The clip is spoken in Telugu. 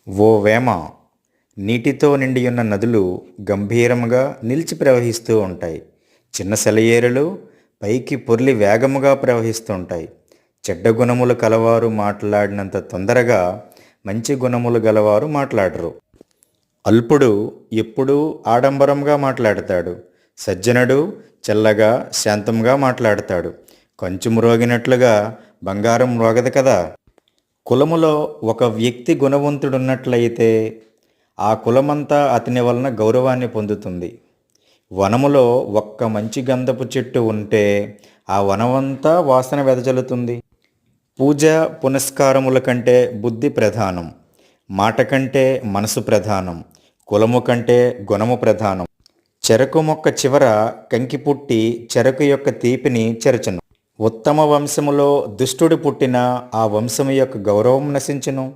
ఓ వేమ నీటితో నిండియున్న నదులు గంభీరముగా నిలిచి ప్రవహిస్తూ ఉంటాయి. చిన్న సెలయేరులు పైకి పొర్లి వేగముగా ప్రవహిస్తూ ఉంటాయి. చెడ్డ గుణములు కలవారు మాట్లాడినంత తొందరగా మంచి గుణములు గలవారు మాట్లాడరు. అల్పుడు ఎప్పుడూ ఆడంబరంగా మాట్లాడతాడు. సజ్జనుడు చల్లగా శాంతంగా మాట్లాడతాడు. కంచు మ్రోగినట్లుగా బంగారం మ్రోగదు కదా. కులములో ఒక వ్యక్తి గుణవంతుడున్నట్లయితే ఆ కులమంతా అతని వలన గౌరవాన్ని పొందుతుంది. వనములో ఒక్క మంచి గంధపు చెట్టు ఉంటే ఆ వనమంతా వాసన వెదజల్లుతుంది. పూజ పునస్కారముల కంటే బుద్ధి ప్రధానం. మాట కంటే మనసు ప్రధానం. కులము కంటే గుణము ప్రధానం. చెరకు మొక్క చివర కంకి పుట్టి చెరకు యొక్క తీపిని చెరచును. ఉత్తమ వంశములో దుష్టుడు పుట్టిన ఆ వంశము యొక్క గౌరవం నశించును.